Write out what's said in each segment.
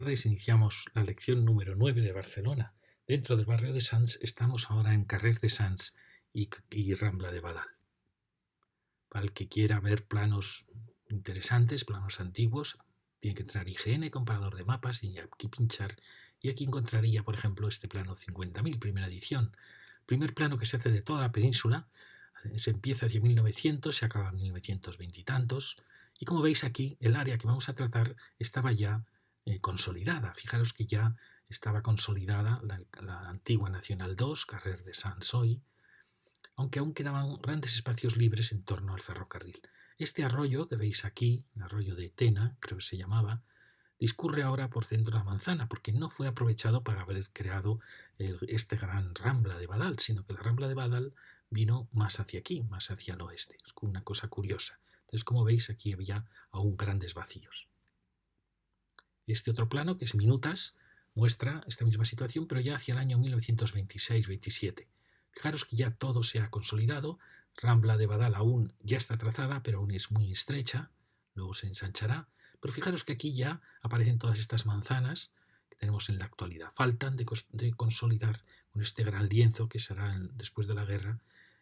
Tardes iniciamos la lección número 9 de Barcelona. Dentro del barrio de Sants estamos ahora en Carrer de Sants y Rambla de Badal. Para el que quiera ver planos interesantes, planos antiguos, tiene que entrar IGN, comparador de mapas, y aquí pinchar. Y aquí encontraría, por ejemplo, este plano 50.000, primera edición. Primer plano que se hace de toda la península. Se empieza hacia 1900, se acaba en 1920 y tantos. Y como veis aquí, el área que vamos a tratar estaba ya consolidada. Fijaros que ya estaba consolidada la antigua Nacional 2, Carrer de Sants-Oy, aunque aún quedaban grandes espacios libres en torno al ferrocarril. Este arroyo que veis aquí, el arroyo de Tena, creo que se llamaba, discurre ahora por centro de la manzana, porque no fue aprovechado para haber creado este gran Rambla de Badal, sino que la Rambla de Badal vino más hacia aquí, más hacia el oeste. Es una cosa curiosa. Entonces, como veis, aquí había aún grandes vacíos. Este otro plano, que es Minutas, muestra esta misma situación, pero ya hacia el año 1926-27. Fijaros que ya todo se ha consolidado. Rambla de Badal aún ya está trazada, pero aún es muy estrecha, luego se ensanchará. Pero fijaros que aquí ya aparecen todas estas manzanas que tenemos en la actualidad. Faltan de consolidar con este gran lienzo que será después de la guerra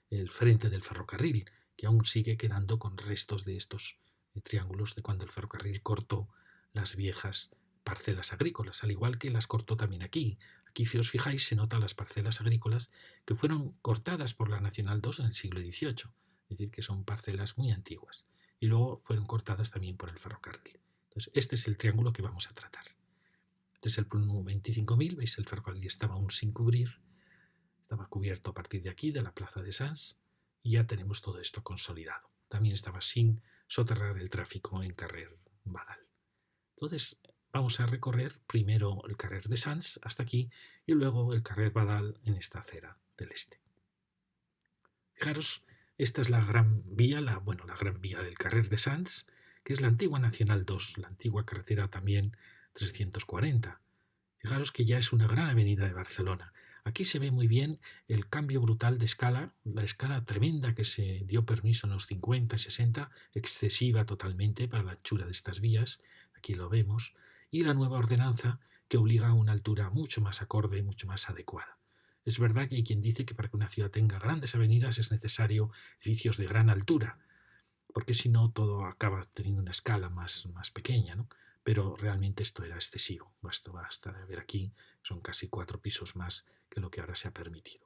el frente del ferrocarril, que aún sigue quedando con restos de estos triángulos de cuando el ferrocarril cortó las viejas parcelas agrícolas, al igual que las cortó también aquí. Aquí, si os fijáis, se notan las parcelas agrícolas que fueron cortadas por la Nacional 2 en el siglo XVIII, es decir, que son parcelas muy antiguas, y luego fueron cortadas también por el ferrocarril. Entonces, este es el triángulo que vamos a tratar. Este es el plano 25.000, veis, el ferrocarril estaba aún sin cubrir, estaba cubierto a partir de aquí, de la plaza de Sants, y ya tenemos todo esto consolidado. También estaba sin soterrar el tráfico en Carrer Badal. Entonces vamos a recorrer primero el Carrer de Sants hasta aquí y luego el Carrer Badal en esta acera del este. Fijaros, esta es la gran vía, la gran vía del Carrer de Sants, que es la antigua Nacional 2, la antigua carretera también 340. Fijaros que ya es una gran avenida de Barcelona. Aquí se ve muy bien el cambio brutal de escala, la escala tremenda que se dio permiso en los 50 y 60, excesiva totalmente para la anchura de estas vías, aquí lo vemos, y la nueva ordenanza que obliga a una altura mucho más acorde, mucho más adecuada. Es verdad que hay quien dice que para que una ciudad tenga grandes avenidas es necesario edificios de gran altura, porque si no todo acaba teniendo una escala más pequeña, ¿no? Pero realmente esto era excesivo. Basta ver aquí, son casi 4 pisos más que lo que ahora se ha permitido.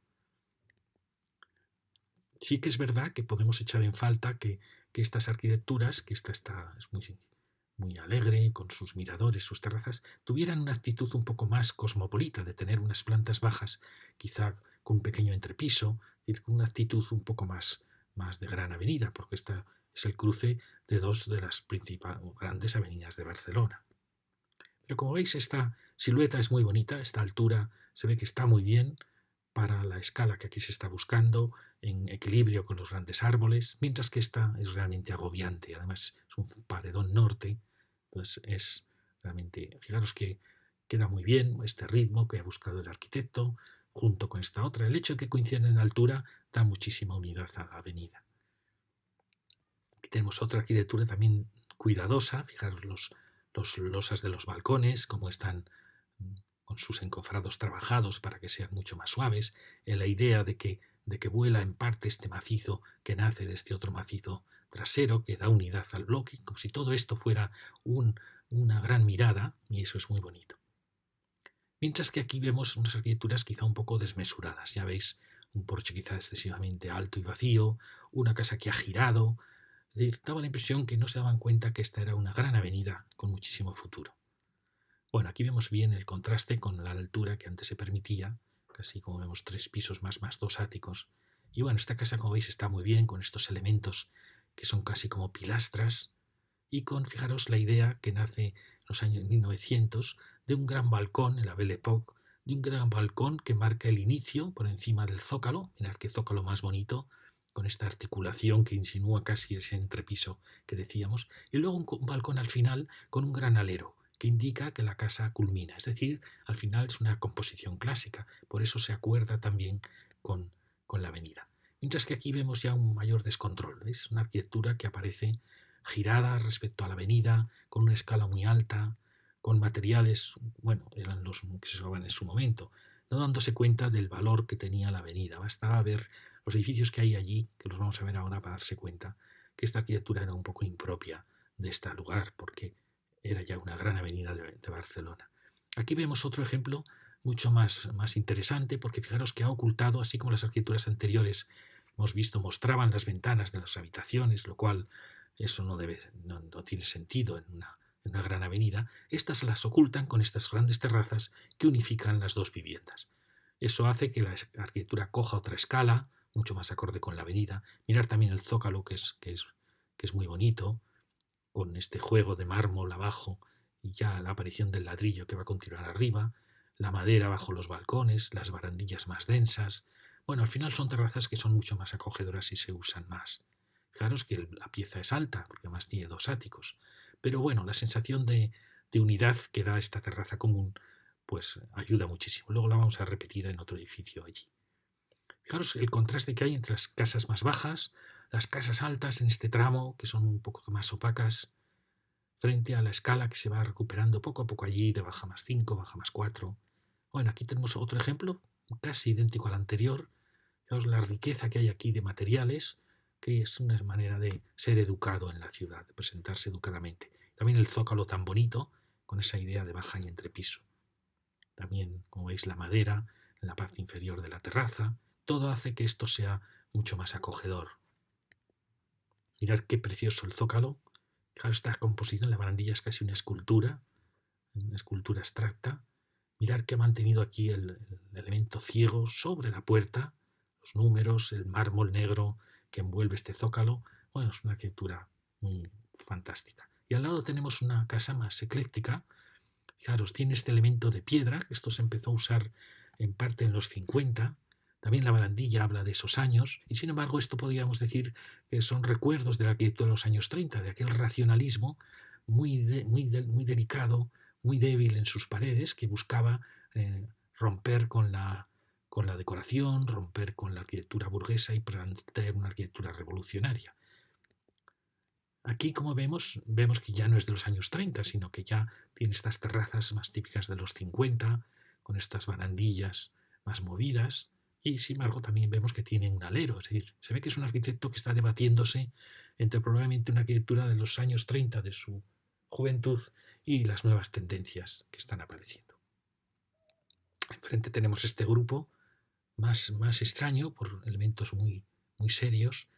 Sí que es verdad que podemos echar en falta que estas arquitecturas, que esta es muy alegre, con sus miradores, sus terrazas, tuvieran una actitud un poco más cosmopolita, de tener unas plantas bajas, quizá con un pequeño entrepiso, es decir, con una actitud un poco más de gran avenida, porque esta es el cruce de dos de las principales grandes avenidas de Barcelona. Pero como veis, esta silueta es muy bonita, esta altura se ve que está muy bien para la escala que aquí se está buscando, en equilibrio con los grandes árboles, mientras que esta es realmente agobiante. Además, es un paredón norte, entonces es realmente, fijaros que queda muy bien este ritmo que ha buscado el arquitecto, junto con esta otra. El hecho de que coincidan en altura da muchísima unidad a la avenida. Aquí tenemos otra arquitectura también cuidadosa, fijaros los losas de los balcones, cómo están con sus encofrados trabajados para que sean mucho más suaves, en la idea de que vuela en parte este macizo que nace de este otro macizo trasero que da unidad al bloque, como si todo esto fuera una gran mirada, y eso es muy bonito. Mientras que aquí vemos unas arquitecturas quizá un poco desmesuradas, ya veis, un porche quizá excesivamente alto y vacío, una casa que ha girado, es decir, daba la impresión que no se daban cuenta que esta era una gran avenida con muchísimo futuro. Bueno, aquí vemos bien el contraste con la altura que antes se permitía, casi como vemos 3 pisos más 2 áticos. Y bueno, esta casa, como veis, está muy bien con estos elementos que son casi como pilastras y con, fijaros, la idea que nace en los años 1900 de un gran balcón en la Belle Époque, de un gran balcón que marca el inicio por encima del zócalo, mirad qué zócalo más bonito, con esta articulación que insinúa casi ese entrepiso que decíamos, y luego un balcón al final con un gran alero, que indica que la casa culmina, es decir, al final es una composición clásica, por eso se acuerda también con la avenida. Mientras que aquí vemos ya un mayor descontrol, ¿veis? Una arquitectura que aparece girada respecto a la avenida, con una escala muy alta, con materiales, bueno, eran los que se usaban en su momento, no dándose cuenta del valor que tenía la avenida. Bastaba ver los edificios que hay allí, que los vamos a ver ahora, para darse cuenta que esta arquitectura era un poco impropia de este lugar, porque era ya una gran avenida de Barcelona. Aquí vemos otro ejemplo mucho más interesante, porque fijaros que ha ocultado, así como las arquitecturas anteriores hemos visto, mostraban las ventanas de las habitaciones, lo cual eso no tiene sentido en una gran avenida. Estas las ocultan con estas grandes terrazas que unifican las dos viviendas. Eso hace que la arquitectura coja otra escala, mucho más acorde con la avenida. Mirar también el zócalo, que es muy bonito, con este juego de mármol abajo y ya la aparición del ladrillo que va a continuar arriba, la madera bajo los balcones, las barandillas más densas. Bueno, al final son terrazas que son mucho más acogedoras y se usan más. Fijaros que la pieza es alta, porque además tiene dos áticos. Pero bueno, la sensación de unidad que da esta terraza común, pues ayuda muchísimo. Luego la vamos a repetir en otro edificio allí. Fijaros el contraste que hay entre las casas más bajas, las casas altas en este tramo, que son un poco más opacas, frente a la escala que se va recuperando poco a poco allí, de baja más 5, baja más 4. Bueno, aquí tenemos otro ejemplo, casi idéntico al anterior. Fijaos la riqueza que hay aquí de materiales, que es una manera de ser educado en la ciudad, de presentarse educadamente. También el zócalo tan bonito, con esa idea de baja y entrepiso. También, como veis, la madera en la parte inferior de la terraza. Todo hace que esto sea mucho más acogedor. Mirad qué precioso el zócalo. Fijaros, esta composición, la barandilla es casi una escultura abstracta. Mirar que ha mantenido aquí el elemento ciego sobre la puerta, los números, el mármol negro que envuelve este zócalo. Bueno, es una arquitectura muy fantástica. Y al lado tenemos una casa más ecléctica. Fijaros, tiene este elemento de piedra, que esto se empezó a usar en parte en los 50. También la barandilla habla de esos años, y sin embargo esto podríamos decir que son recuerdos de la arquitectura de los años 30, de aquel racionalismo muy delicado, muy débil en sus paredes, que buscaba romper con la decoración, romper con la arquitectura burguesa y plantear una arquitectura revolucionaria. Aquí, como vemos que ya no es de los años 30, sino que ya tiene estas terrazas más típicas de los 50, con estas barandillas más movidas, y sin embargo también vemos que tiene un alero, es decir, se ve que es un arquitecto que está debatiéndose entre probablemente una arquitectura de los años 30 de su juventud y las nuevas tendencias que están apareciendo. Enfrente tenemos este grupo más extraño, por elementos muy serios,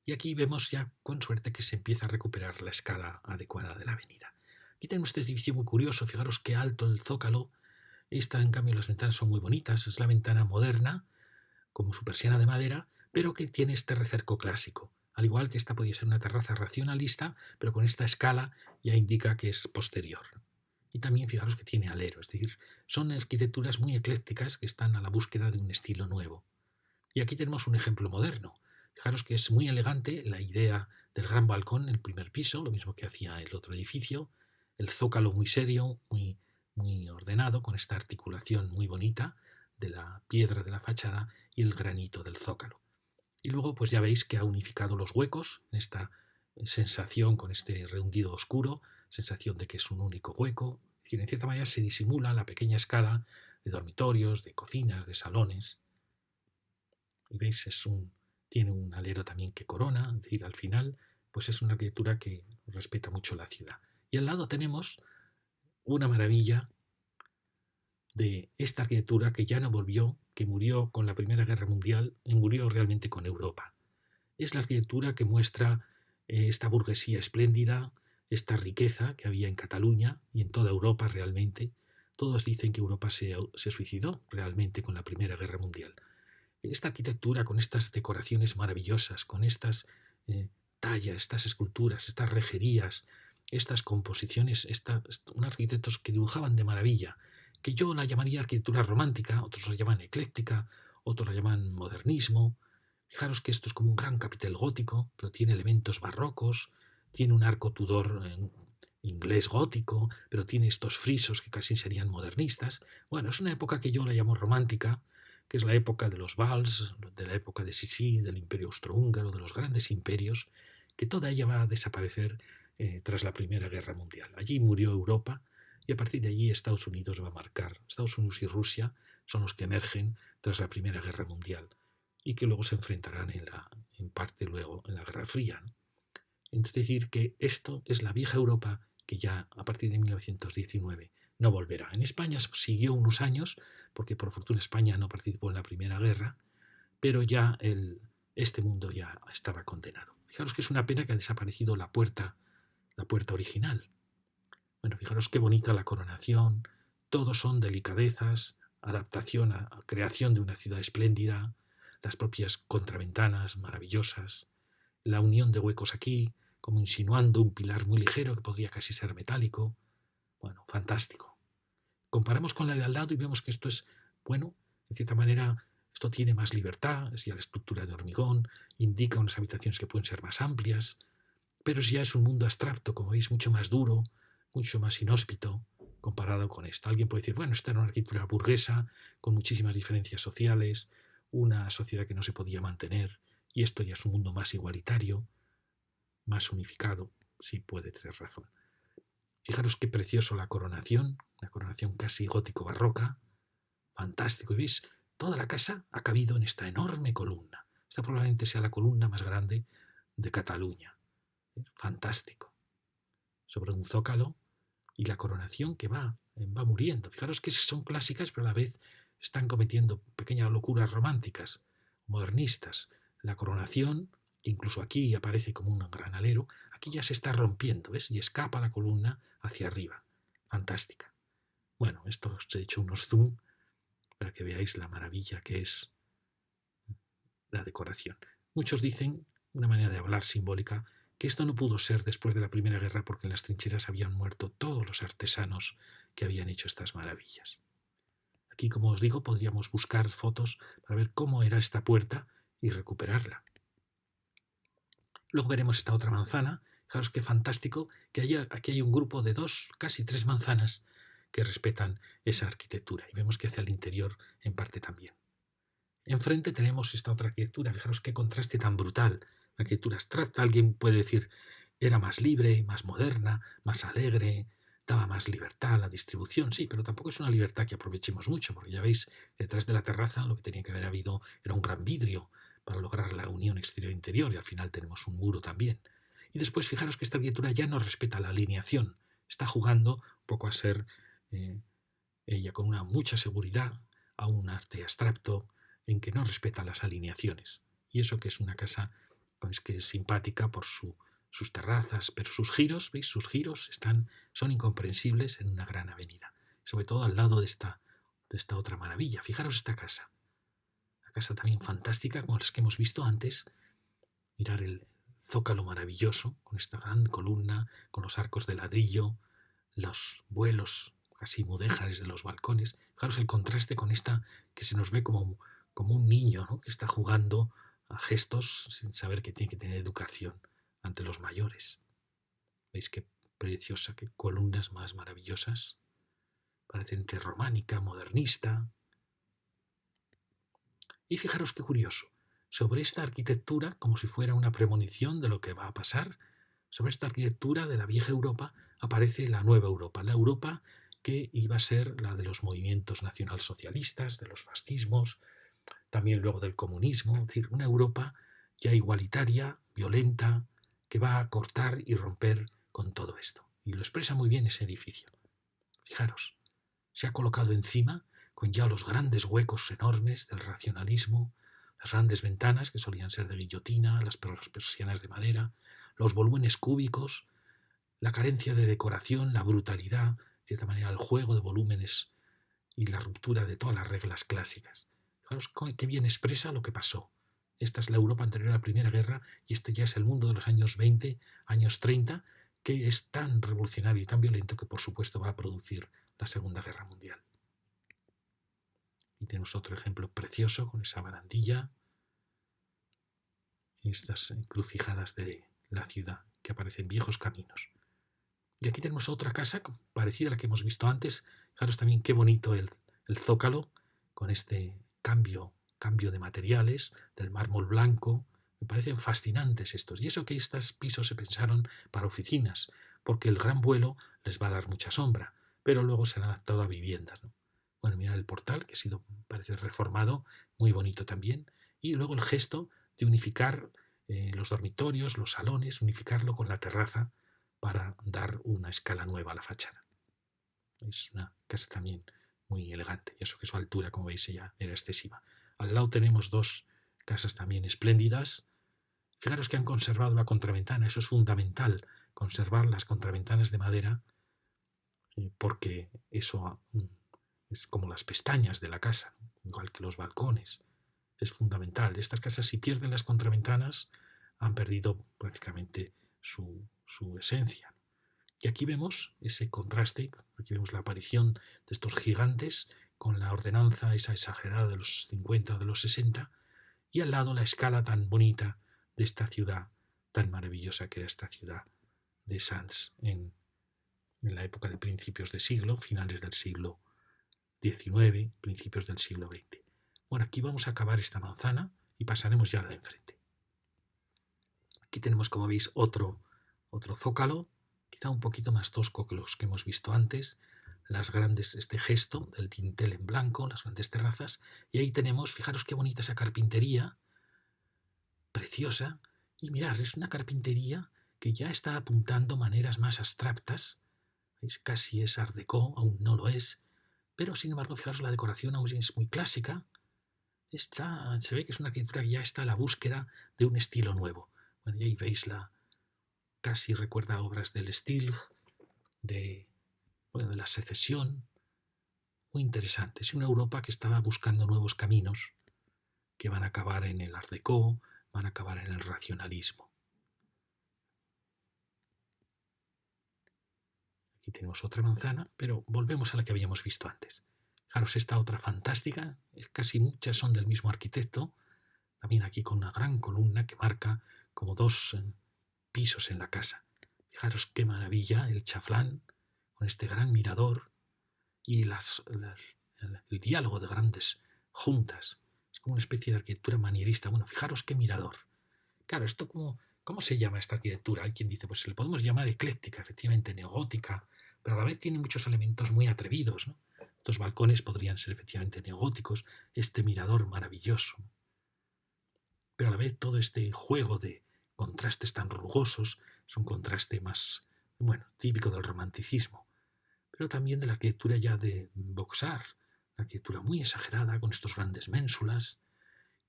y aquí vemos ya con suerte que se empieza a recuperar la escala adecuada de la avenida. Aquí tenemos este edificio muy curioso, fijaros qué alto el zócalo. Esta, en cambio, las ventanas son muy bonitas, es la ventana moderna, como su persiana de madera, pero que tiene este recerco clásico. Al igual que esta podría ser una terraza racionalista, pero con esta escala ya indica que es posterior. Y también fijaros que tiene alero, es decir, son arquitecturas muy eclécticas que están a la búsqueda de un estilo nuevo. Y aquí tenemos un ejemplo moderno. Fijaros que es muy elegante la idea del gran balcón en el primer piso, lo mismo que hacía el otro edificio, el zócalo muy serio, muy ordenado, con esta articulación muy bonita de la piedra de la fachada y el granito del zócalo. Y luego pues ya veis que ha unificado los huecos en esta sensación con este rehundido oscuro, sensación de que es un único hueco, y en cierta manera se disimula la pequeña escala de dormitorios, de cocinas, de salones. Y veis, tiene un alero también que corona, es decir, al final, pues es una arquitectura que respeta mucho la ciudad. Y al lado tenemos una maravilla de esta arquitectura que ya no volvió, que murió con la Primera Guerra Mundial y murió realmente con Europa. Es la arquitectura que muestra esta burguesía espléndida, esta riqueza que había en Cataluña y en toda Europa realmente. Todos dicen que Europa se suicidó realmente con la Primera Guerra Mundial. Esta arquitectura con estas decoraciones maravillosas, con estas tallas, estas esculturas, estas rejerías, estas composiciones, unos arquitectos que dibujaban de maravilla, que yo la llamaría arquitectura romántica, otros la llaman ecléctica, otros la llaman modernismo. Fijaros que esto es como un gran capitel gótico, pero tiene elementos barrocos, tiene un arco Tudor inglés gótico, pero tiene estos frisos que casi serían modernistas. Bueno, es una época que yo la llamo romántica, que es la época de los Vals, de la época de Sisi, del Imperio Austrohúngaro, de los grandes imperios, que toda ella va a desaparecer tras la Primera Guerra Mundial. Allí murió Europa y a partir de allí Estados Unidos va a marcar. Estados Unidos y Rusia son los que emergen tras la Primera Guerra Mundial y que luego se enfrentarán en parte luego en la Guerra Fría, ¿no? Es decir, que esto es la vieja Europa que ya a partir de 1919 no volverá. En España siguió unos años, porque por fortuna España no participó en la Primera Guerra, pero ya este mundo ya estaba condenado. Fijaros que es una pena que ha desaparecido la puerta original. Bueno, fijaros qué bonita la coronación, todos son delicadezas, adaptación a creación de una ciudad espléndida, las propias contraventanas maravillosas, la unión de huecos aquí, como insinuando un pilar muy ligero que podría casi ser metálico. Bueno, fantástico. Comparamos con la de al lado y vemos que esto es, bueno, de cierta manera, esto tiene más libertad, es ya la estructura de hormigón, indica unas habitaciones que pueden ser más amplias, pero ya es un mundo abstracto, como veis, mucho más duro, mucho más inhóspito comparado con esto. Alguien puede decir, bueno, esta era una arquitectura burguesa, con muchísimas diferencias sociales, una sociedad que no se podía mantener, y esto ya es un mundo más igualitario, más unificado. Sí, puede tener razón. Fijaros qué precioso la coronación, una coronación casi gótico-barroca, fantástico. Y veis, toda la casa ha cabido en esta enorme columna. Esta probablemente sea la columna más grande de Cataluña. Fantástico. Sobre un zócalo y la coronación que va muriendo. Fijaros que son clásicas, pero a la vez están cometiendo pequeñas locuras románticas, modernistas. La coronación, que incluso aquí aparece como un gran alero, aquí ya se está rompiendo, ¿ves? Y escapa la columna hacia arriba. Fantástica. Bueno, esto os he hecho unos zoom para que veáis la maravilla que es la decoración. Muchos dicen, una manera de hablar simbólica, que esto no pudo ser después de la Primera Guerra porque en las trincheras habían muerto todos los artesanos que habían hecho estas maravillas. Aquí, como os digo, podríamos buscar fotos para ver cómo era esta puerta y recuperarla. Luego veremos esta otra manzana. Fijaros qué fantástico que aquí hay un grupo de 2, casi 3 manzanas que respetan esa arquitectura. Y vemos que hacia el interior en parte también. Enfrente tenemos esta otra arquitectura. Fijaros qué contraste tan brutal. La arquitectura abstracta, alguien puede decir, era más libre, más moderna, más alegre, daba más libertad a la distribución. Sí, pero tampoco es una libertad que aprovechemos mucho, porque ya veis, detrás de la terraza lo que tenía que haber habido era un gran vidrio para lograr la unión exterior-interior y al final tenemos un muro también. Y después fijaros que esta arquitectura ya no respeta la alineación. Está jugando un poco a ser ella con mucha seguridad a un arte abstracto en que no respeta las alineaciones. Y eso que es una casa pues, que es simpática por sus terrazas, pero sus giros, ¿veis? Sus giros son incomprensibles en una gran avenida. Sobre todo al lado de esta otra maravilla. Fijaros esta casa. Una casa también fantástica, como las que hemos visto antes. Mirar el zócalo maravilloso, con esta gran columna, con los arcos de ladrillo, los vuelos casi mudéjares de los balcones. Fijaros el contraste con esta que se nos ve como un niño, ¿no? Que está jugando a gestos sin saber que tiene que tener educación ante los mayores. ¿Veis qué preciosa, qué columnas más maravillosas? Parece entre románica, modernista. Y fijaros qué curioso. Sobre esta arquitectura, como si fuera una premonición de lo que va a pasar, sobre esta arquitectura de la vieja Europa aparece la nueva Europa, la Europa que iba a ser la de los movimientos nacionalsocialistas, de los fascismos, también luego del comunismo, es decir, una Europa ya igualitaria, violenta, que va a cortar y romper con todo esto. Y lo expresa muy bien ese edificio. Fijaros, se ha colocado encima, con ya los grandes huecos enormes del racionalismo, las grandes ventanas que solían ser de guillotina, las persianas de madera, los volúmenes cúbicos, la carencia de decoración, la brutalidad, de cierta manera el juego de volúmenes y la ruptura de todas las reglas clásicas. Fijaros qué bien expresa lo que pasó. Esta es la Europa anterior a la Primera Guerra y este ya es el mundo de los años 20, años 30, que es tan revolucionario y tan violento que por supuesto va a producir la Segunda Guerra Mundial. Y tenemos otro ejemplo precioso con esa barandilla, estas encrucijadas de la ciudad que aparecen viejos caminos. Y aquí tenemos otra casa parecida a la que hemos visto antes. Fijaros también qué bonito el zócalo con este cambio de materiales, del mármol blanco. Me parecen fascinantes estos. Y eso que estos pisos se pensaron para oficinas, porque el gran vuelo les va a dar mucha sombra. pero luego se han adaptado a viviendas, ¿no? Bueno, mira el portal, que ha sido, parece reformado, muy bonito también, y luego el gesto de unificar los dormitorios, los salones, unificarlo con la terraza para dar una escala nueva a la fachada. Es una casa también muy elegante, y eso que su altura, como veis, ya era excesiva. Al lado tenemos dos casas también espléndidas. Fijaros que han conservado la contraventana, eso es fundamental, conservar las contraventanas de madera, porque eso es como las pestañas de la casa, igual que los balcones. Es fundamental. Estas casas, si pierden las contraventanas, han perdido prácticamente su esencia. Y aquí vemos ese contraste, aquí vemos la aparición de estos gigantes con la ordenanza esa exagerada de los 50 o de los 60, y al lado la escala tan bonita de esta ciudad tan maravillosa que era esta ciudad de Sants en la época de principios de siglo, finales del siglo XIX, principios del siglo XX. Bueno, aquí vamos a acabar esta manzana y pasaremos ya a la de enfrente. Aquí tenemos, como veis, otro zócalo, quizá un poquito más tosco que los que hemos visto antes, las grandes, este gesto del dintel en blanco, las grandes terrazas, y ahí tenemos, fijaros qué bonita esa carpintería, preciosa, y mirad, es una carpintería que ya está apuntando maneras más abstractas, ¿veis? Casi es art déco, aún no lo es, pero sin embargo, fijaros, la decoración aún es muy clásica, se ve que es una arquitectura que ya está a la búsqueda de un estilo nuevo. Bueno, y ahí veis casi recuerda obras del Stilg, de la Secesión, muy interesante. Es una Europa que estaba buscando nuevos caminos que van a acabar en el art déco, van a acabar en el racionalismo. Aquí tenemos otra manzana, pero volvemos a la que habíamos visto antes. Fijaros, esta otra fantástica, casi muchas son del mismo arquitecto, también aquí con una gran columna que marca como dos pisos en la casa. Fijaros qué maravilla el chaflán, con este gran mirador y el diálogo de grandes juntas. Es como una especie de arquitectura manierista. Bueno, fijaros qué mirador. Claro, esto ¿cómo se llama esta arquitectura? Hay quien dice, pues se le podemos llamar ecléctica, efectivamente, neogótica, pero a la vez tiene muchos elementos muy atrevidos, ¿no? Estos balcones podrían ser efectivamente neogóticos, este mirador maravilloso. Pero a la vez todo este juego de contrastes tan rugosos es un contraste más, típico del romanticismo, pero también de la arquitectura ya de Vauxhall, la arquitectura muy exagerada con estos grandes ménsulas,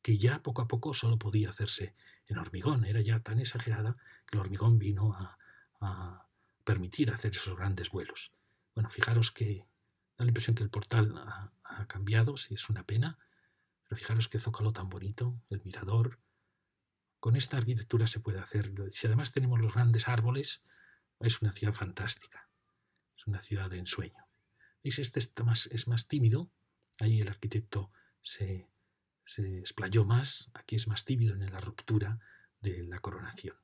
que ya poco a poco solo podía hacerse en hormigón, era ya tan exagerada que el hormigón vino a permitir hacer esos grandes vuelos. Bueno, fijaros que da la impresión que el portal ha cambiado, sí es una pena, pero fijaros qué zócalo tan bonito, el mirador. Con esta arquitectura se puede hacer, si además tenemos los grandes árboles, es una ciudad fantástica, es una ciudad de ensueño. ¿Veis? Este es más tímido, ahí el arquitecto se explayó más, aquí es más tímido en la ruptura de la coronación.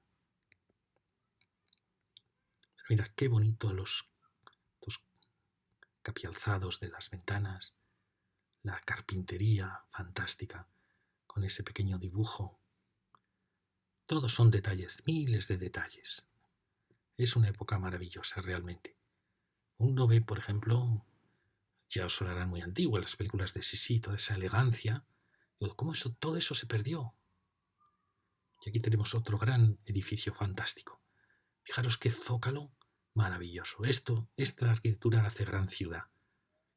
Pero mirad qué bonito los capialzados de las ventanas, la carpintería fantástica, con ese pequeño dibujo. Todos son detalles, miles de detalles. Es una época maravillosa realmente. Uno ve, por ejemplo, ya os sonarán muy antiguas las películas de Sissi, toda esa elegancia. ¿Cómo todo eso se perdió? Y aquí tenemos otro gran edificio fantástico. Fijaros qué zócalo maravilloso. Esta arquitectura hace gran ciudad.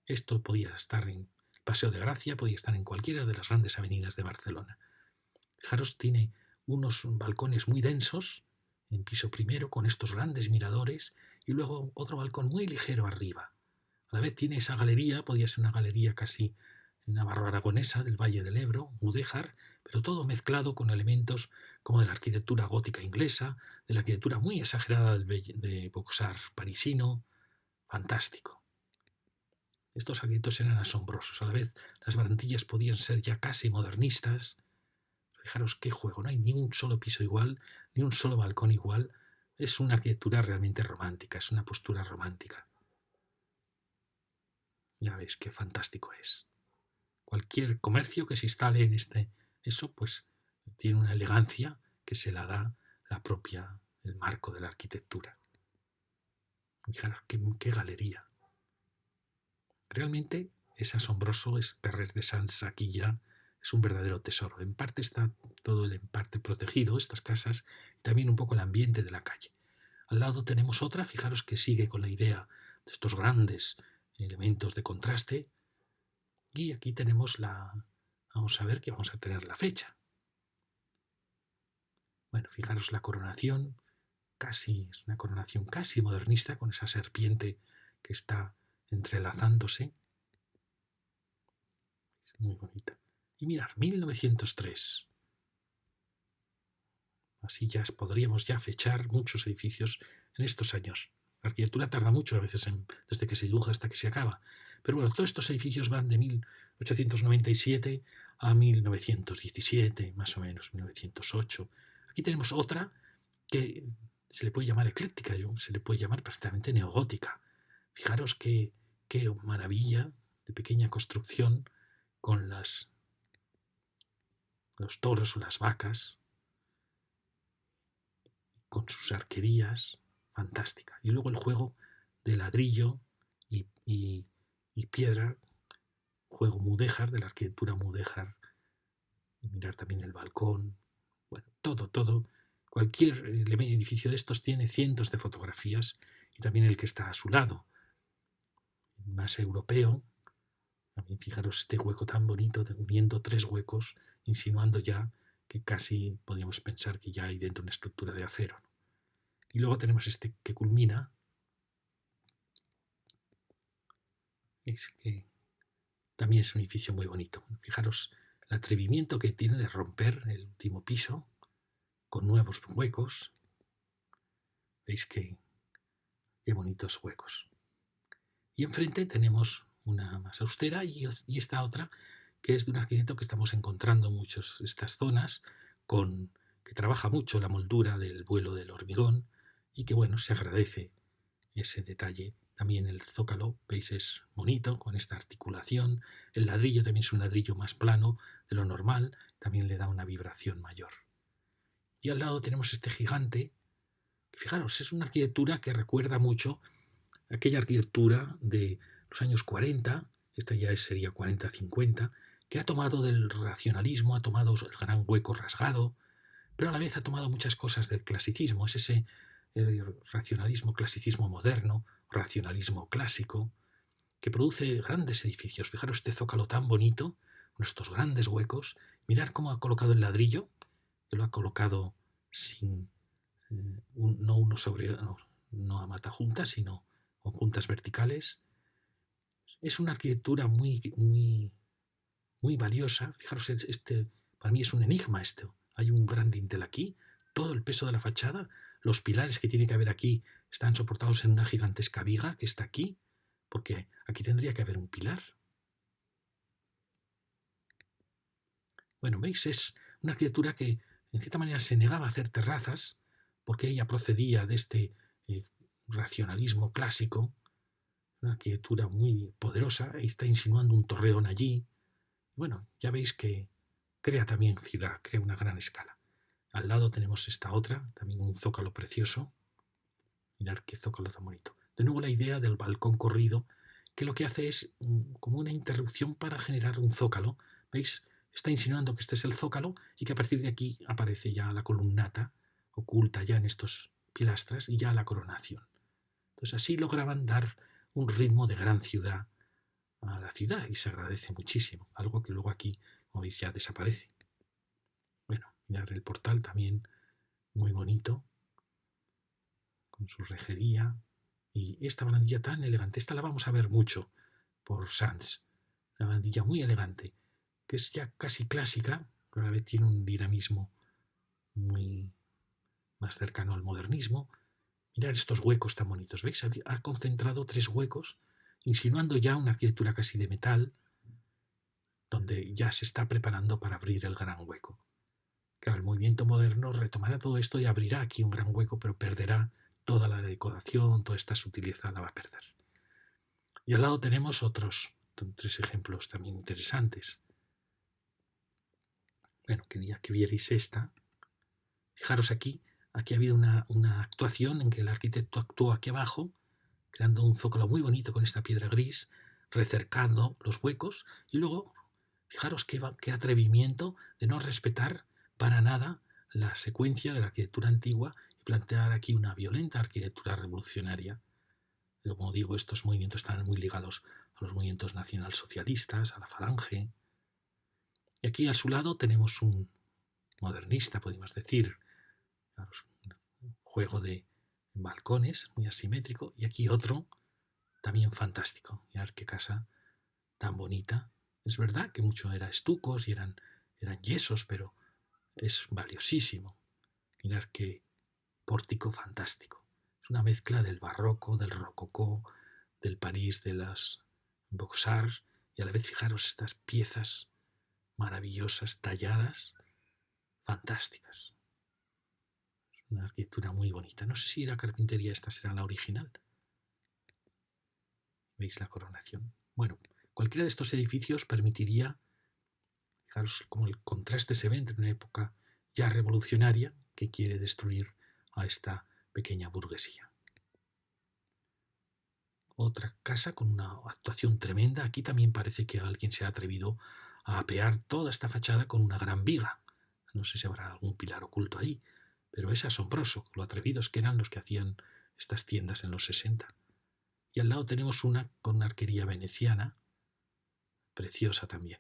Esto podía estar en Paseo de Gracia, podía estar en cualquiera de las grandes avenidas de Barcelona. Fijaros, tiene unos balcones muy densos en piso primero con estos grandes miradores y luego otro balcón muy ligero arriba. A la vez tiene esa galería, podía ser una galería casi navarro-aragonesa del Valle del Ebro, mudéjar, pero todo mezclado con elementos como de la arquitectura gótica inglesa, de la arquitectura muy exagerada de Vauxhall parisino, fantástico. Estos arquitectos eran asombrosos, a la vez las barandillas podían ser ya casi modernistas. Fijaros qué juego, no hay ni un solo piso igual, ni un solo balcón igual. Es una arquitectura realmente romántica, es una postura romántica. Ya veis qué fantástico es. Cualquier comercio que se instale en eso, pues tiene una elegancia que se la da el marco de la arquitectura. Fijaros qué galería. Realmente es asombroso, es Carrer de Sants aquí ya es un verdadero tesoro. En parte está todo en parte protegido, estas casas, y también un poco el ambiente de la calle. Al lado tenemos otra, fijaros que sigue con la idea de estos grandes elementos de contraste. Y aquí tenemos vamos a ver que vamos a tener la fecha. Bueno, fijaros la coronación, es una coronación casi modernista, con esa serpiente que está entrelazándose. Es muy bonita. Y mirar, 1903. Así ya podríamos fechar muchos edificios en estos años. La arquitectura tarda mucho a veces desde que se dibuja hasta que se acaba. Pero bueno, todos estos edificios van de 1897 a 1917, más o menos, 1908. Aquí tenemos otra que se le puede llamar ecléctica, se le puede llamar perfectamente neogótica. Fijaros qué maravilla de pequeña construcción con los toros o las vacas, con sus arquerías, fantástica. Y luego el juego de ladrillo y piedra, juego mudéjar, de la arquitectura mudéjar. Y mirar también el balcón. Bueno, todo. Cualquier edificio de estos tiene cientos de fotografías y también el que está a su lado. Más europeo. También fijaros este hueco tan bonito, uniendo 3 huecos, insinuando ya que casi podríamos pensar que ya hay dentro una estructura de acero. Y luego tenemos este que culmina. Es que también es un edificio muy bonito. Fijaros el atrevimiento que tiene de romper el último piso con nuevos huecos. Veis qué bonitos huecos. Y enfrente tenemos una más austera y esta otra que es de un arquitecto que estamos encontrando en muchas estas zonas, que trabaja mucho la moldura del vuelo del hormigón y que bueno, se agradece ese detalle. También el zócalo, veis, es bonito con esta articulación. El ladrillo también es un ladrillo más plano de lo normal, también le da una vibración mayor. Y al lado tenemos este gigante, que fijaros, es una arquitectura que recuerda mucho aquella arquitectura de los años 40, esta ya sería 40-50, que ha tomado del racionalismo, ha tomado el gran hueco rasgado, pero a la vez ha tomado muchas cosas del clasicismo, es ese racionalismo, clasicismo moderno, racionalismo clásico, que produce grandes edificios. Fijaros este zócalo tan bonito, con estos grandes huecos. Mirad cómo ha colocado el ladrillo, que lo ha colocado sin no a matajuntas, sino con juntas verticales. Es una arquitectura muy valiosa. Fijaros, para mí es un enigma esto. Hay un gran dintel aquí, todo el peso de la fachada, los pilares que tiene que haber aquí están soportados en una gigantesca viga que está aquí, porque aquí tendría que haber un pilar. Bueno, veis, es una arquitectura que en cierta manera se negaba a hacer terrazas, porque ella procedía de este racionalismo clásico, una arquitectura muy poderosa, y está insinuando un torreón allí. Bueno, ya veis que crea también ciudad, crea una gran escala. Al lado tenemos esta otra, también un zócalo precioso. Mirad qué zócalo tan bonito. De nuevo la idea del balcón corrido, que lo que hace es como una interrupción para generar un zócalo. ¿Veis? Está insinuando que este es el zócalo y que a partir de aquí aparece ya la columnata, oculta ya en estos pilastras y ya la coronación. Entonces así lograban dar un ritmo de gran ciudad a la ciudad y se agradece muchísimo, algo que luego aquí, como veis, ya desaparece. Bueno, mirad el portal también muy bonito, con su rejería, y esta barandilla tan elegante, esta la vamos a ver mucho por Sants, una barandilla muy elegante, que es ya casi clásica, pero a la vez tiene un dinamismo muy más cercano al modernismo. Mirad estos huecos tan bonitos, ¿veis? Ha concentrado 3 huecos, insinuando ya una arquitectura casi de metal, donde ya se está preparando para abrir el gran hueco. Claro, el movimiento moderno retomará todo esto y abrirá aquí un gran hueco, pero perderá toda la decoración, toda esta sutileza la va a perder. Y al lado tenemos otros 3 ejemplos también interesantes. Bueno, quería que vierais esta. Fijaros aquí ha habido una actuación en que el arquitecto actuó aquí abajo, creando un zócalo muy bonito con esta piedra gris, recercando los huecos y luego, fijaros qué atrevimiento de no respetar para nada la secuencia de la arquitectura antigua y plantear aquí una violenta arquitectura revolucionaria. Como digo, estos movimientos estaban muy ligados a los movimientos nacionalsocialistas, a la Falange. Y aquí a su lado tenemos un modernista, podemos decir, un juego de balcones muy asimétrico, y aquí otro también fantástico. Mirad qué casa tan bonita. Es verdad que mucho era estucos y eran yesos, pero es valiosísimo. Mirad qué pórtico fantástico. Es una mezcla del barroco, del rococó, del París de las Beaux-Arts, y a la vez fijaros estas piezas maravillosas, talladas, fantásticas. Es una arquitectura muy bonita. No sé si la carpintería esta será la original. ¿Veis la coronación? Bueno, cualquiera de estos edificios permitiría, fijaros cómo el contraste se ve entre una época ya revolucionaria que quiere destruir a esta pequeña burguesía. Otra casa con una actuación tremenda. Aquí también parece que alguien se ha atrevido a apear toda esta fachada con una gran viga. No sé si habrá algún pilar oculto ahí, pero es asombroso lo atrevidos que eran los que hacían estas tiendas en los 60. Y al lado tenemos una con una arquería veneciana, preciosa también.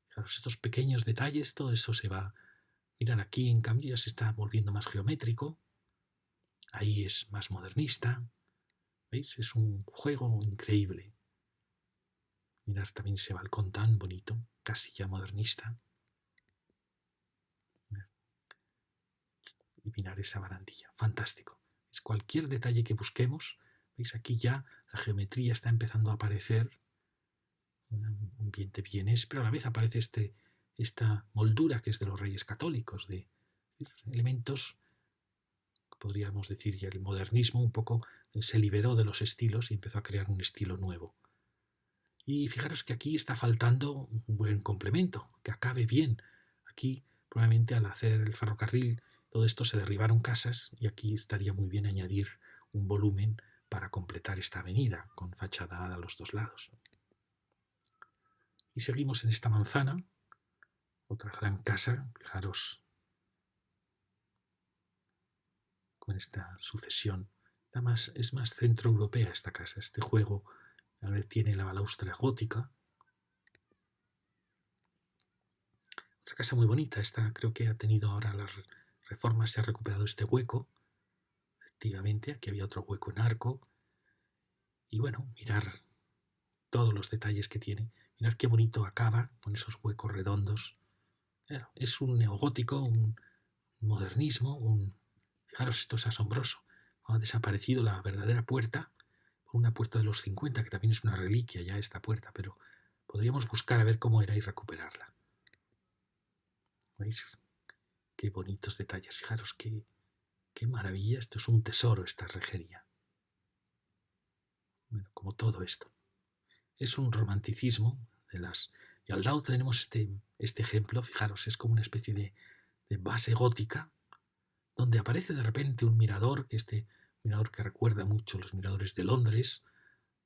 Fijaros, estos pequeños detalles, todo eso se va. Mirad, aquí en cambio ya se está volviendo más geométrico. Ahí es más modernista. ¿Veis? Es un juego increíble. Mirad también ese balcón tan bonito, casi ya modernista. Y mirad esa barandilla, fantástico. Es cualquier detalle que busquemos. ¿Veis? Aquí ya la geometría está empezando a aparecer. Un ambiente vienés, pero a la vez aparece esta moldura que es de los reyes católicos, de elementos, podríamos decir, ya el modernismo un poco se liberó de los estilos y empezó a crear un estilo nuevo. Y fijaros que aquí está faltando un buen complemento, que acabe bien. Aquí probablemente al hacer el ferrocarril todo esto se derribaron casas y aquí estaría muy bien añadir un volumen para completar esta avenida con fachada a los dos lados. Y seguimos en esta manzana, otra gran casa, fijaros, con esta sucesión. Es más centroeuropea esta casa, este juego a la vez tiene la balaustra gótica. Otra casa muy bonita, esta creo que ha tenido ahora las reformas, se ha recuperado este hueco. Efectivamente, aquí había otro hueco en arco. Y bueno, mirar todos los detalles que tiene. Mirar qué bonito acaba con esos huecos redondos. Claro, es un neogótico, un modernismo, fijaros, esto es asombroso. Ha desaparecido la verdadera puerta, una puerta de los 50, que también es una reliquia ya esta puerta, pero podríamos buscar a ver cómo era y recuperarla. ¿Veis? Qué bonitos detalles, fijaros, qué maravilla, esto es un tesoro, esta rejería. Bueno, como todo esto. Es un romanticismo de las... Y al lado tenemos este ejemplo, fijaros, es como una especie de base gótica, donde aparece de repente un mirador, mirador que recuerda mucho los miradores de Londres,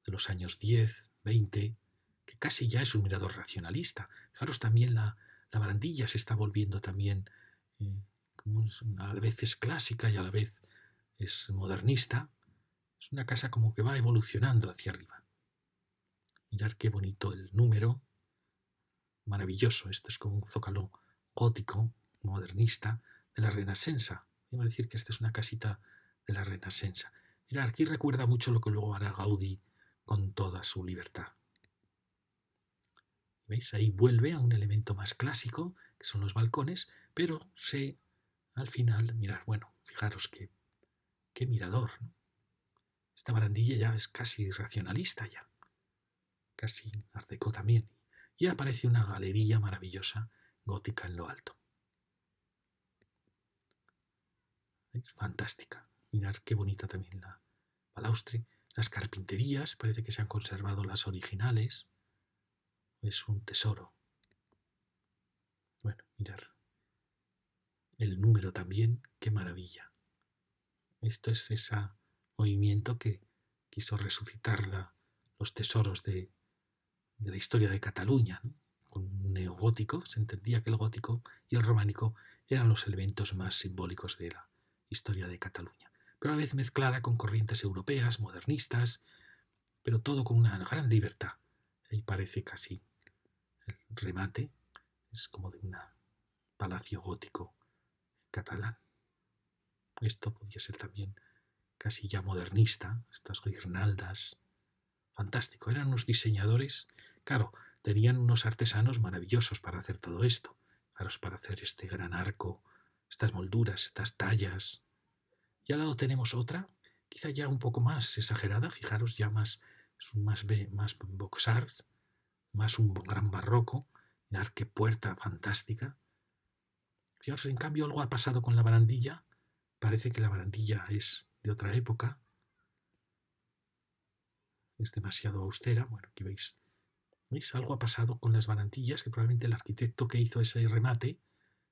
de los años 10, 20, que casi ya es un mirador racionalista. Fijaros también la barandilla se está volviendo también, a la vez es clásica y a la vez es modernista. Es una casa como que va evolucionando hacia arriba. Mirad qué bonito el número, maravilloso. Esto es como un zócalo gótico, modernista, de la Renacenza. Podemos decir que esta es una casita de la Renacenza. Mirad, aquí recuerda mucho lo que luego hará Gaudí con toda su libertad. ¿Veis? Ahí vuelve a un elemento más clásico, que son los balcones, pero al final, mirad, bueno, fijaros qué mirador, ¿no? Esta barandilla ya es casi racionalista ya, casi art déco también. Y aparece una galería maravillosa, gótica en lo alto. ¿Veis? Fantástica. Mirad qué bonita también la balaustre. Las carpinterías, parece que se han conservado las originales. Es un tesoro. Bueno, mirad. El número también, qué maravilla. Esto es ese movimiento que quiso resucitar los tesoros de de la historia de Cataluña, ¿no? Con un neogótico, se entendía que el gótico y el románico eran los elementos más simbólicos de la historia de Cataluña, pero a la vez mezclada con corrientes europeas, modernistas, pero todo con una gran libertad. Ahí parece casi el remate, es como de un palacio gótico catalán. Esto podría ser también casi ya modernista, estas guirnaldas. Fantástico, eran unos diseñadores, claro, tenían unos artesanos maravillosos para hacer todo esto, para hacer este gran arco, estas molduras, estas tallas. Y al lado tenemos otra, quizá ya un poco más exagerada, fijaros, ya más, es un más box art, más un gran barroco, una arquipuerta fantástica. Fijaros, en cambio, algo ha pasado con la barandilla, parece que la barandilla es de otra época, es demasiado austera. Bueno, aquí veis, algo ha pasado con las barandillas, que probablemente el arquitecto que hizo ese remate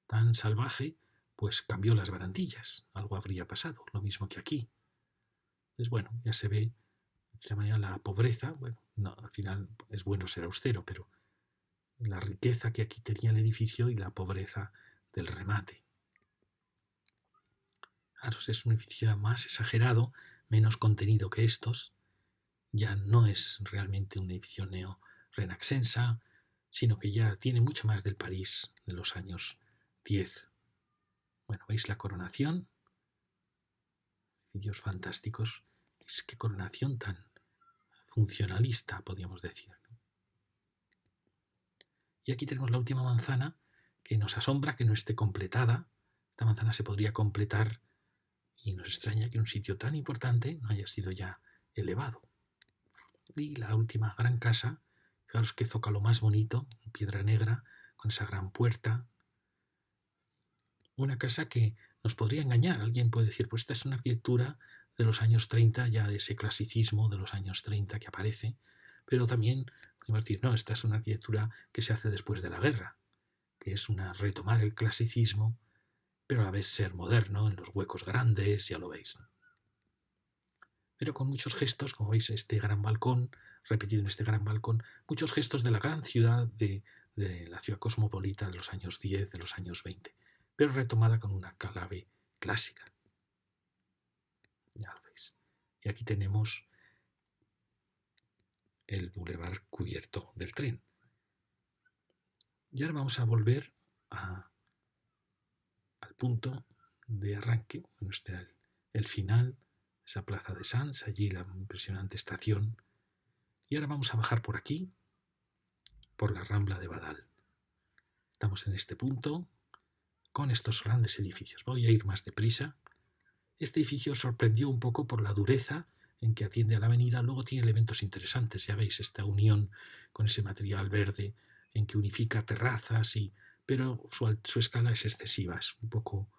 tan salvaje, pues cambió las barandillas. Algo habría pasado, lo mismo que aquí. Pues bueno, ya se ve de esta manera la pobreza. Bueno, no, al final es bueno ser austero, pero la riqueza que aquí tenía el edificio y la pobreza del remate. Claro, es un edificio más exagerado, menos contenido que estos. Ya no es realmente un edificio neo-renaxensa, sino que ya tiene mucho más del París de los años 10. Bueno, veis la coronación, edificios fantásticos. Es que coronación tan funcionalista, podríamos decir. Y aquí tenemos la última manzana, que nos asombra que no esté completada. Esta manzana se podría completar y nos extraña que un sitio tan importante no haya sido ya elevado. Y la última gran casa, fijaros qué zócalo más bonito, piedra negra, con esa gran puerta. Una casa que nos podría engañar. Alguien puede decir, pues esta es una arquitectura de los años 30, ya de ese clasicismo de los años 30 que aparece, pero también podemos decir, no, esta es una arquitectura que se hace después de la guerra, que es retomar el clasicismo, pero a la vez ser moderno en los huecos grandes, ya lo veis, ¿no? Pero con muchos gestos, como veis, este gran balcón, repetido en este gran balcón, muchos gestos de la gran ciudad, de la ciudad cosmopolita de los años 10, de los años 20, pero retomada con una clave clásica. Ya lo veis. Y aquí tenemos el bulevar cubierto del tren. Y ahora vamos a volver al punto de arranque. Bueno, este era el final, esa plaza de Sants, allí la impresionante estación. Y ahora vamos a bajar por aquí, por la Rambla de Badal. Estamos en este punto con estos grandes edificios. Voy a ir más deprisa. Este edificio sorprendió un poco por la dureza en que atiende a la avenida. Luego tiene elementos interesantes, ya veis, esta unión con ese material verde en que unifica terrazas, pero su escala es excesiva, es un poco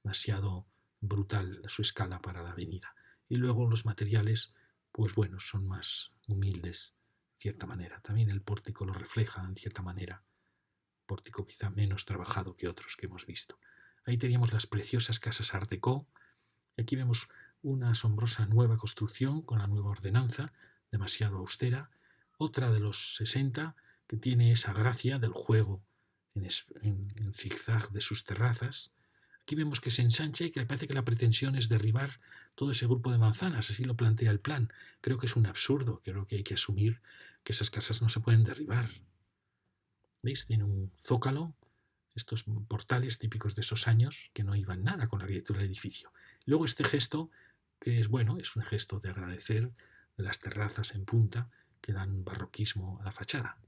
demasiado brutal su escala para la avenida. Y luego los materiales, pues bueno, son más humildes, de cierta manera. También el pórtico lo refleja, en cierta manera. Pórtico quizá menos trabajado que otros que hemos visto. Ahí teníamos las preciosas casas Art Déco. Aquí vemos una asombrosa nueva construcción con la nueva ordenanza, demasiado austera. Otra de los 60 que tiene esa gracia del juego en zigzag de sus terrazas. Aquí vemos que se ensancha y que le parece que la pretensión es derribar todo ese grupo de manzanas, así lo plantea el plan. Creo que es un absurdo, creo que hay que asumir que esas casas no se pueden derribar. ¿Veis? Tiene un zócalo, estos portales típicos de esos años que no iban nada con la arquitectura del edificio. Luego este gesto, que es bueno, es un gesto de agradecer de las terrazas en punta que dan barroquismo a la fachada.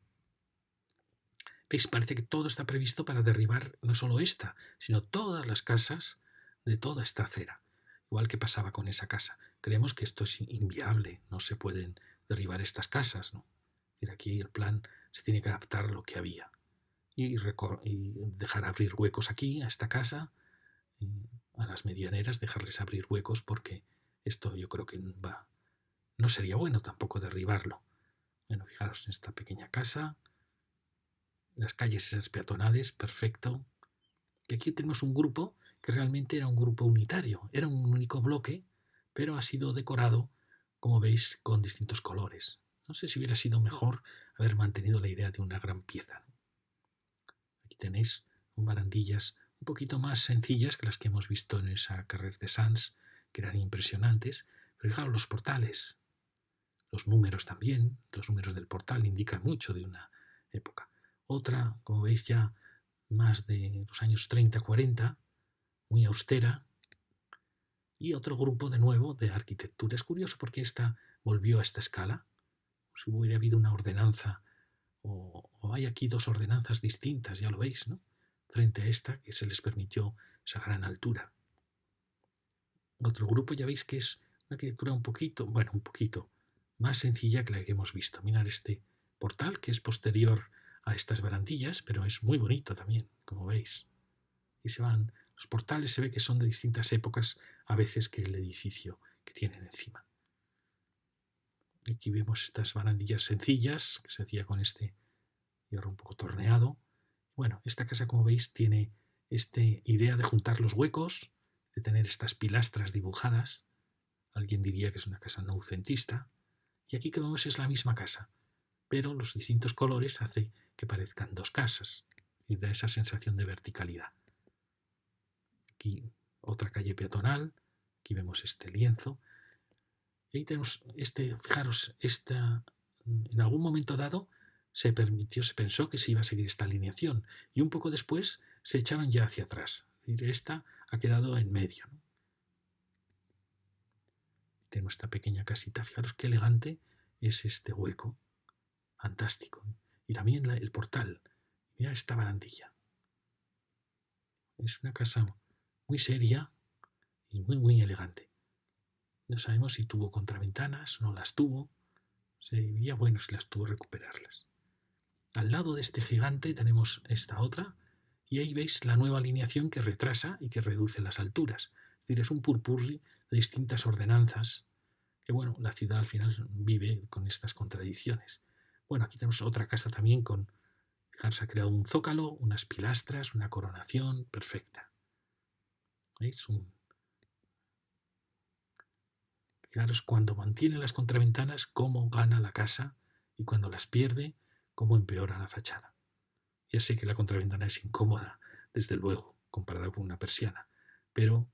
¿Veis? Parece que todo está previsto para derribar no solo esta, sino todas las casas de toda esta acera. Igual que pasaba con esa casa. Creemos que esto es inviable, no se pueden derribar estas casas, ¿no? Es decir, aquí el plan se tiene que adaptar a lo que había y dejar abrir huecos aquí, a esta casa, a las medianeras, dejarles abrir huecos porque esto yo creo que no sería bueno tampoco derribarlo. Bueno, fijaros en esta pequeña casa, las calles esas peatonales, perfecto. Y aquí tenemos un grupo que realmente era un grupo unitario, era un único bloque, pero ha sido decorado, como veis, con distintos colores. No sé si hubiera sido mejor haber mantenido la idea de una gran pieza, ¿no? Aquí tenéis barandillas un poquito más sencillas que las que hemos visto en esa Carrer de Sants, que eran impresionantes. Pero fijaros los portales, los números también, los números del portal indican mucho de una época. Otra, como veis ya, más de los años 30-40, muy austera. Y otro grupo de nuevo de arquitectura. Es curioso porque esta volvió a esta escala. Si hubiera habido una ordenanza, o hay aquí dos ordenanzas distintas, ya lo veis, ¿no? Frente a esta, que se les permitió esa gran altura. Otro grupo ya veis que es una arquitectura un poquito más sencilla que la que hemos visto. Mirad este portal, que es posterior a estas barandillas, pero es muy bonito también, como veis. Y se van, los portales se ve que son de distintas épocas, a veces, que el edificio que tienen encima. Aquí vemos estas barandillas sencillas, que se hacía con este hierro un poco torneado. Bueno, esta casa, como veis, tiene esta idea de juntar los huecos, de tener estas pilastras dibujadas. Alguien diría que es una casa noucentista. Y aquí que vemos es la misma casa, pero los distintos colores hace que parezcan dos casas y da esa sensación de verticalidad. Aquí otra calle peatonal, aquí vemos este lienzo. Y ahí tenemos fijaros, en algún momento dado se pensó que se iba a seguir esta alineación y un poco después se echaron ya hacia atrás. Es decir, esta ha quedado en medio, ¿no? Tenemos esta pequeña casita, fijaros qué elegante es este hueco, fantástico. Y también el portal, mirad esta barandilla. Es una casa muy seria y muy elegante. No sabemos si tuvo contraventanas, no las tuvo. Sería bueno si las tuvo recuperarlas. Al lado de este gigante tenemos esta otra, y ahí veis la nueva alineación que retrasa y que reduce las alturas. Es decir, es un purpurri de distintas ordenanzas, que bueno, la ciudad al final vive con estas contradicciones. Bueno, aquí tenemos otra casa también con, fijaros, ha creado un zócalo, unas pilastras, una coronación perfecta. ¿Veis? Fijaros, cuando mantiene las contraventanas, cómo gana la casa, y cuando las pierde, cómo empeora la fachada. Ya sé que la contraventana es incómoda, desde luego, comparada con una persiana, pero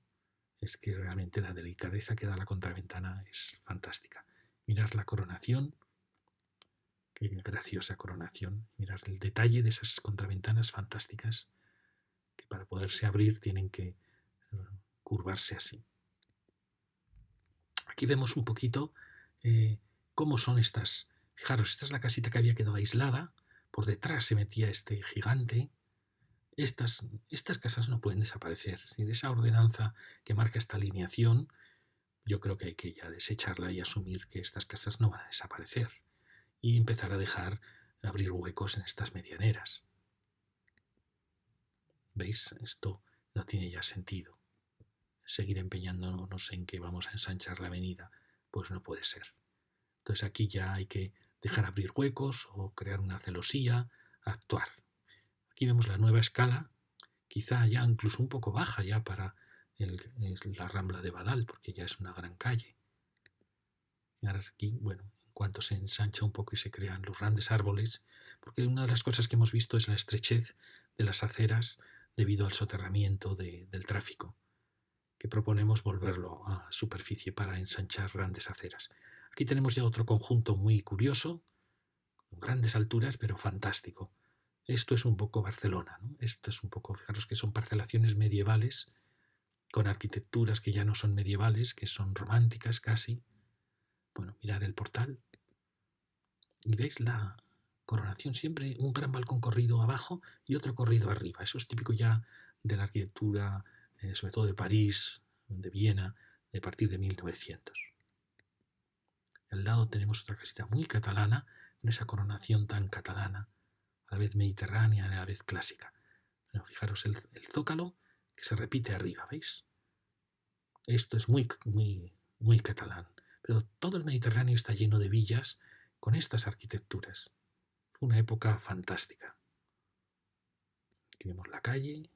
es que realmente la delicadeza que da la contraventana es fantástica. Mirad la coronación, qué graciosa coronación. Mirad el detalle de esas contraventanas fantásticas, que para poderse abrir tienen que curvarse así. Aquí vemos un poquito cómo son estas. Fijaros, esta es la casita que había quedado aislada. Por detrás se metía este gigante. Estas casas no pueden desaparecer. Es decir, esa ordenanza que marca esta alineación, yo creo que hay que ya desecharla y asumir que estas casas no van a desaparecer y empezar a abrir huecos en estas medianeras. ¿Veis? Esto no tiene ya sentido. Seguir empeñándonos en que vamos a ensanchar la avenida, pues no puede ser. Entonces aquí ya hay que dejar abrir huecos o crear una celosía, actuar. Aquí vemos la nueva escala, quizá ya incluso un poco baja ya para la Rambla de Badal, porque ya es una gran calle. Y ahora aquí, bueno, en cuanto se ensancha un poco y se crean los grandes árboles, porque una de las cosas que hemos visto es la estrechez de las aceras debido al soterramiento del tráfico, que proponemos volverlo a superficie para ensanchar grandes aceras. Aquí tenemos ya otro conjunto muy curioso, con grandes alturas, pero fantástico. Esto es un poco Barcelona, ¿no? Esto es un poco, fijaros que son parcelaciones medievales, con arquitecturas que ya no son medievales, que son románticas casi. Bueno, mirar el portal. Y veis la coronación, siempre un gran balcón corrido abajo y otro corrido arriba. Eso es típico ya de la arquitectura, sobre todo de París, de Viena, de partir de 1900. Al lado tenemos otra casita muy catalana, con esa coronación tan catalana, a la vez mediterránea, a la vez clásica. Bueno, fijaros el zócalo que se repite arriba, ¿veis? Esto es muy catalán. Pero todo el Mediterráneo está lleno de villas con estas arquitecturas. Fue una época fantástica. Aquí vemos la calle,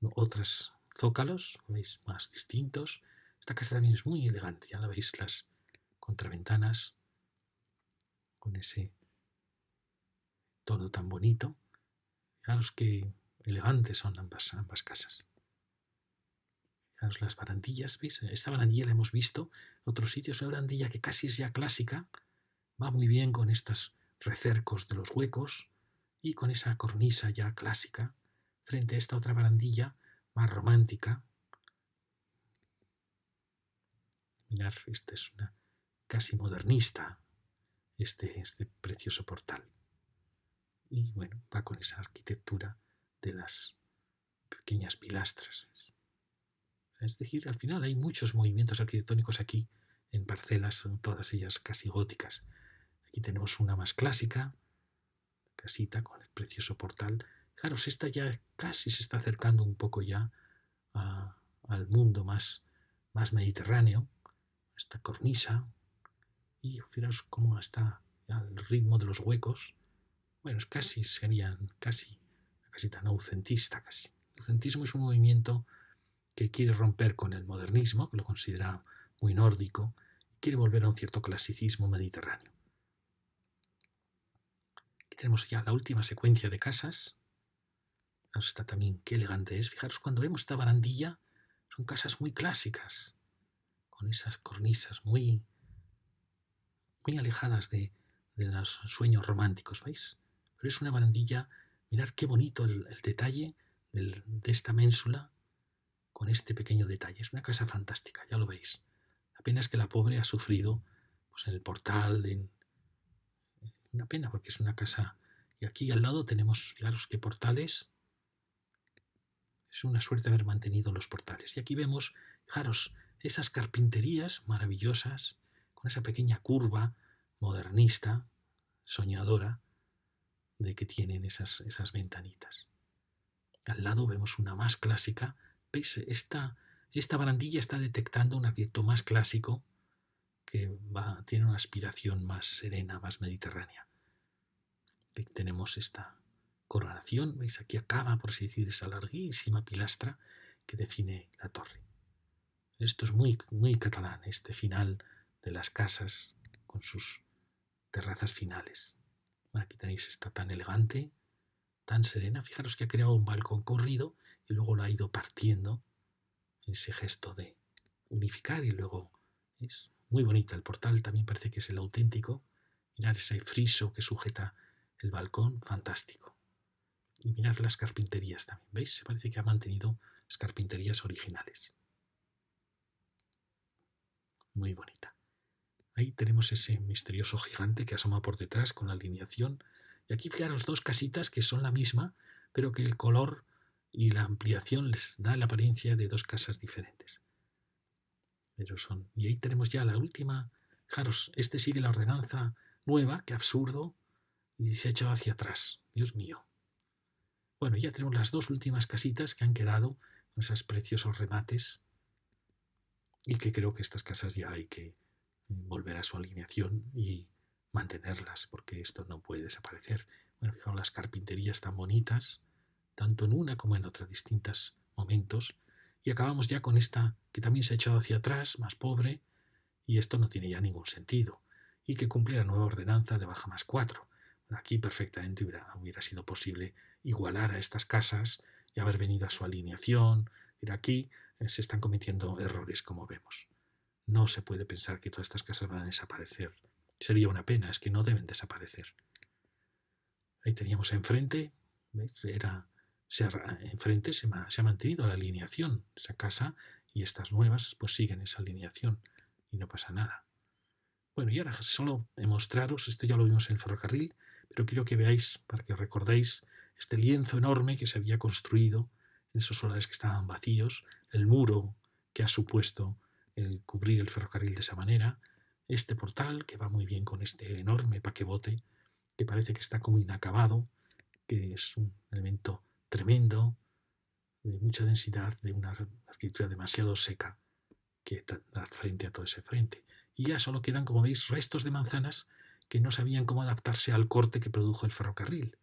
otros zócalos, ¿veis? Más distintos. Esta casa también es muy elegante, ya la veis, las contraventanas con ese tono tan bonito. Fijaros qué elegantes son ambas casas. Fijaros las barandillas, ¿veis? Esta barandilla la hemos visto en otros sitios, una barandilla que casi es ya clásica, va muy bien con estos recercos de los huecos y con esa cornisa ya clásica, frente a esta otra barandilla más romántica. Mirad, esta es una casi modernista, este precioso portal. Y bueno, va con esa arquitectura de las pequeñas pilastras. Es decir, al final hay muchos movimientos arquitectónicos aquí en parcelas, todas ellas casi góticas. Aquí tenemos una más clásica, casita con el precioso portal. Fijaros, esta ya casi se está acercando un poco ya al mundo más mediterráneo, esta cornisa, y fijaros cómo está al ritmo de los huecos. Bueno, serían casi una casita noucentista casi. El noucentismo es un movimiento que quiere romper con el modernismo, que lo considera muy nórdico, y quiere volver a un cierto clasicismo mediterráneo. Aquí tenemos ya la última secuencia de casas. Fijaros, está también qué elegante es. Fijaros, cuando vemos esta barandilla, son casas muy clásicas, con esas cornisas muy alejadas de los sueños románticos, ¿veis? Pero es una barandilla, mirad qué bonito el detalle de esta ménsula con este pequeño detalle. Es una casa fantástica, ya lo veis. La pena es que la pobre ha sufrido pues, en el portal, una pena porque es una casa. Y aquí al lado tenemos, fijaros qué portales. Es una suerte haber mantenido los portales. Y aquí vemos, fijaros, esas carpinterías maravillosas, con esa pequeña curva modernista, soñadora, de que tienen esas ventanitas. Al lado vemos una más clásica. ¿Veis? Esta barandilla está detectando un arquitecto más clásico que tiene una aspiración más serena, más mediterránea. Aquí tenemos esta coronación. ¿Veis? Aquí acaba, por así decir, esa larguísima pilastra que define la torre. Esto es muy, muy catalán, este final de las casas con sus terrazas finales. Bueno, aquí tenéis esta tan elegante, tan serena. Fijaros que ha creado un balcón corrido y luego lo ha ido partiendo en ese gesto de unificar y luego es muy bonita. El portal también parece que es el auténtico. Mirad ese friso que sujeta el balcón, fantástico. Y mirad las carpinterías también, ¿veis? Se parece que ha mantenido las carpinterías originales. Muy bonita. Ahí tenemos ese misterioso gigante que asoma por detrás con la alineación. Y aquí fijaros dos casitas que son la misma, pero que el color y la ampliación les da la apariencia de dos casas diferentes. Pero y ahí tenemos ya la última. Fijaros, este sigue la ordenanza nueva, qué absurdo, y se ha echado hacia atrás. Dios mío. Bueno, ya tenemos las dos últimas casitas que han quedado con esos preciosos remates y que creo que estas casas ya hay que volver a su alineación y mantenerlas, porque esto no puede desaparecer. Bueno, fijaos las carpinterías tan bonitas, tanto en una como en otra, distintos momentos. Y acabamos ya con esta que también se ha echado hacia atrás, más pobre, y esto no tiene ya ningún sentido. Y que cumple la nueva ordenanza de baja más 4. Bueno, aquí perfectamente hubiera sido posible igualar a estas casas y haber venido a su alineación. Pero aquí se están cometiendo errores, como vemos. No se puede pensar que todas estas casas van a desaparecer. Sería una pena, es que no deben desaparecer. Ahí teníamos enfrente, ¿veis? Enfrente se ha mantenido la alineación. Esa casa y estas nuevas pues siguen esa alineación y no pasa nada. Bueno, y ahora solo mostraros, esto ya lo vimos en el ferrocarril, pero quiero que veáis, para que recordéis, este lienzo enorme que se había construido en esos solares que estaban vacíos, el muro que ha supuesto el cubrir el ferrocarril de esa manera, este portal que va muy bien con este enorme paquebote que parece que está como inacabado, que es un elemento tremendo, de mucha densidad, de una arquitectura demasiado seca que da frente a todo ese frente. Y ya solo quedan, como veis, restos de manzanas que no sabían cómo adaptarse al corte que produjo el ferrocarril.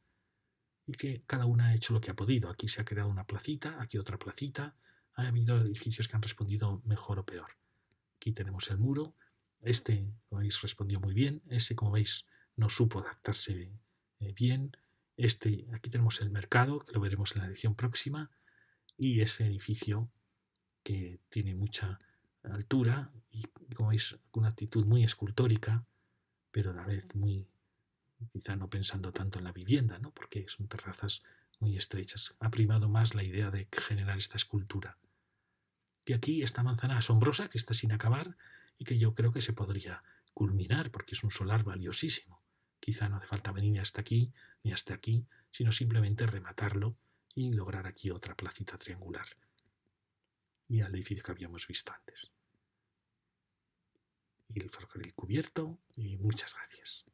Y que cada una ha hecho lo que ha podido. Aquí se ha creado una placita, aquí otra placita. Ha habido edificios que han respondido mejor o peor. Aquí tenemos el muro. Este, como veis, respondió muy bien. Ese, como veis, no supo adaptarse bien. Aquí tenemos el mercado, que lo veremos en la edición próxima, y ese edificio que tiene mucha altura y, como veis, una actitud muy escultórica, pero a la vez muy, quizá no pensando tanto en la vivienda, ¿no? Porque son terrazas muy estrechas. Ha primado más la idea de generar esta escultura. Y aquí esta manzana asombrosa que está sin acabar y que yo creo que se podría culminar porque es un solar valiosísimo. Quizá no hace falta venir hasta aquí ni hasta aquí, sino simplemente rematarlo y lograr aquí otra placita triangular. Y al edificio que habíamos visto antes. Y el ferrocarril cubierto, y muchas gracias.